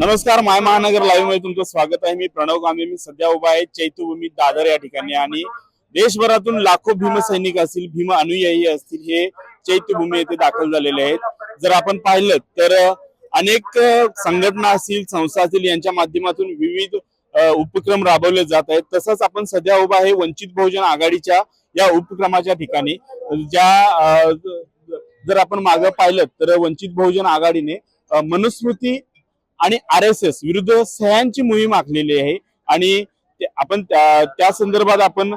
नमस्कार, माय महानगर लाईव्ह मध्ये तुमचं स्वागत आहे। मी प्रणव कांबळे। मी सध्या उभा आहे चैत्यभूमी दादर या ठिकाणी आणि देशभरातून लाखो भीमसैनिक असतील, भीम अनुयायी असतील, हे चैत्यभूमी येथे दाखल झालेले आहेत। जर आपण पाहिलं तर अनेक संघटना असतील, संस्था असतील, यांच्या माध्यमातून विविध उपक्रम राबवले जात आहेत। तसंच आपण सध्या उभा आहे वंचित बहुजन आघाडीच्या या उपक्रमाच्या ठिकाणी। ज्या जर आपण मागे पाहिलं तर वंचित बहुजन आघाडीने मनुस्मृती आणि RSS विरुद्ध सह्यांची मोहीम आखलेली आहे आणि आपण त्या संदर्भात आपण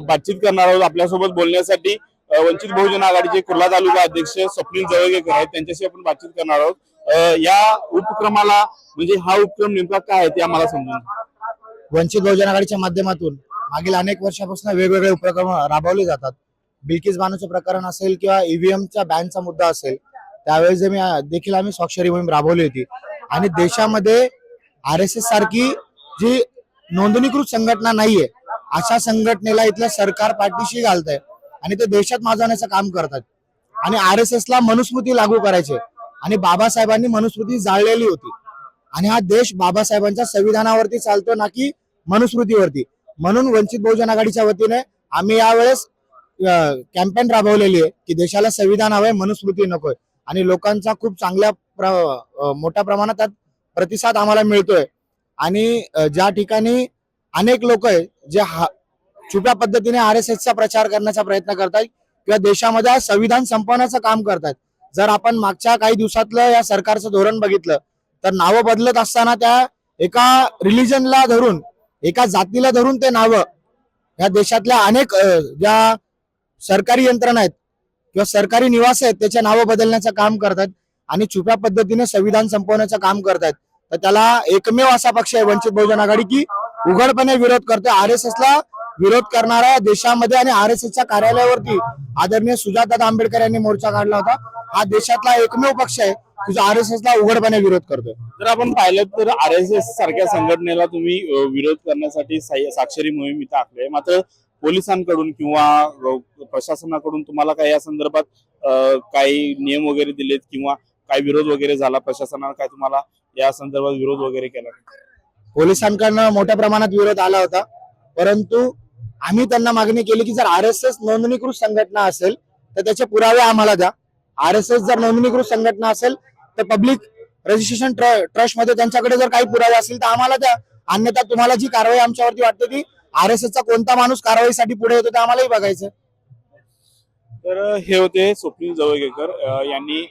बातचीत करणार आहोत। आपल्यासोबत बोलण्यासाठी वंचित बहुजन आघाडीचे कुर्ला तालुका अध्यक्ष स्वप्नील जवळगेकर आहेत, त्यांच्याशी आपण बातचीत करणार आहोत। या उपक्रमाला म्हणजे हा उपक्रम नेमका काय आहे ते आम्हाला समजून। वंचित बहुजन आघाडीच्या माध्यमातून मागील अनेक वर्षापासून वेगवेगळे उपक्रम राबवले जातात। बिल्किस बानोचं प्रकरण असेल किंवा ईव्हीएमच्या बॅनचा मुद्दा असेल, त्यावेळेस देखील आम्ही स्वाक्षरी मोहीम राबवली होती आणि देशामध्ये RSS सारखी जी नोंदणीकृत संघटना नाहीये, अशा संघटनेला इथलं सरकार पाठीशी घालतंय आणि ते देशात माजवण्याचं काम करतात आणि RSS ला मनुस्मृती लागू करायचे आणि बाबासाहेबांनी मनुस्मृती जाळलेली होती आणि हा देश बाबासाहेबांच्या संविधानावरती चालतो ना की मनुस्मृतीवरती। म्हणून वंचित बहुजन आघाडीच्या वतीने आम्ही यावेळेस कॅम्पेन राबवलेली आहे की देशाला संविधान हवंय, मनुस्मृती नकोय आणि लोकांचा खूप चांगल्या मोठ्या प्रमाणात प्रतिसाद आम्हाला मिळतोय आणि ज्या ठिकाणी अनेक लोक आहे जे छुप्या पद्धतीने RSSचा प्रचार करण्याचा प्रयत्न करतात किंवा देशामध्ये संविधान संपवण्याचं काम करतात। जर आपण मागच्या काही दिवसातलं या सरकारचं धोरण बघितलं तर नावं बदलत असताना त्या एका रिलिजनला धरून, एका जातीला धरून ते नावं या देशातल्या अनेक ज्या सरकारी यंत्रणा आहेत किंवा सरकारी निवास आहेत त्याचे नावं बदलण्याचं काम करतात आणि छुप्या पद्धतीने संविधान संपवण्याचं काम करतात। तर त्याला एकमेव असा पक्ष आहे वंचित बहुजन आघाडी की उघडपणे विरोध करतो। RSS ला विरोध करणारा देशामध्ये आणि RSSच्या कार्यालयावरती आदरणीय सुजाता आंबेडकर यांनी मोर्चा काढला होता। हा देशातला एकमेव पक्ष आहे की जो RSS ला उघडपणे विरोध करतोय। जर आपण पाहिलं तर RSS सारख्या संघटनेला तुम्ही विरोध करण्यासाठी साक्षरी मोहीम इथं आखली आहे, मात्र पोलिसांकडून किंवा प्रशासनाकडून तुम्हाला काही या संदर्भात काही नियम वगैरे दिलेत किंवा काही विरोध वगैरे झाला, प्रशासनाने काय तुम्हाला या संदर्भात विरोध वगैरे केला? पोलिसांकडनं मोठ्या प्रमाणात विरोध आला होता, परंतु आम्ही त्यांना मागणी केली की जर RSS नोंदणीकृत संघटना असेल तर त्याचे पुरावे आम्हाला द्या। RSS जर नोंदणीकृत संघटना असेल तर पब्लिक रजिस्ट्रेशन ट्रस्ट मध्ये त्यांच्याकडे जर काही पुरावे असतील तर आम्हाला द्या, अन्यथा तुम्हाला जी कारवाई आमच्यावरती वाटते ती RSSचा कोणता माणूस कारवाईसाठी पुढे येतो ते आम्हालाही बघायचं। तर हे होते स्वप्नील जवळगेकर यांनी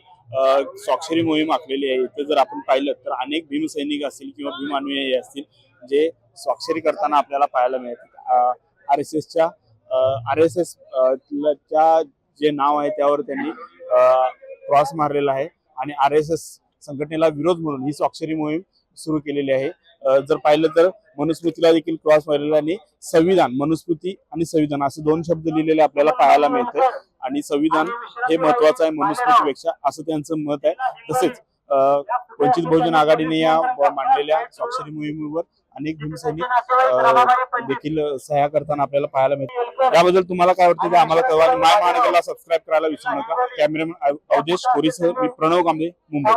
स्वाक्षरी मोहीम आखलेली आहे। इथे जर आपण पाहिलं तर अनेक भीमसैनिक असतील किंवा भीम अनुयायी असतील जे स्वाक्षरी करताना आपल्याला पाहायला मिळतात। RSS च्या जे नाव आहे त्यावर त्यांनी क्रॉस मारलेला आहे आणि RSS संघटनेला विरोध म्हणून ही स्वाक्षरी मोहीम सुरू केलेली आहे। जर पाहिलं तर मनुस्मृतीला देखील क्रॉस मारलेला आणि संविधान, मनुस्मृती आणि संविधान असे दोन शब्द लिहिलेले आपल्याला पाहायला मिळते आणि संविधान हे महत्वाचं आहे मनुस्मृतीपेक्षा, असं त्यांचं मत आहे। तसेच वंचित बहुजन आघाडीने या मांडलेल्या स्वाक्षरी मोहिमेवर अनेक भीमसैनिक देखील सह्या करताना आपल्याला पाहायला मिळते। याबद्दल तुम्हाला काय वाटतं ते आम्हाला कळवा आणि माय महानगरला सबस्क्राईब करायला विसरू नका। कॅमेरामॅन अवधेश कोरीसह मी प्रणव कांबळे, मुंबई।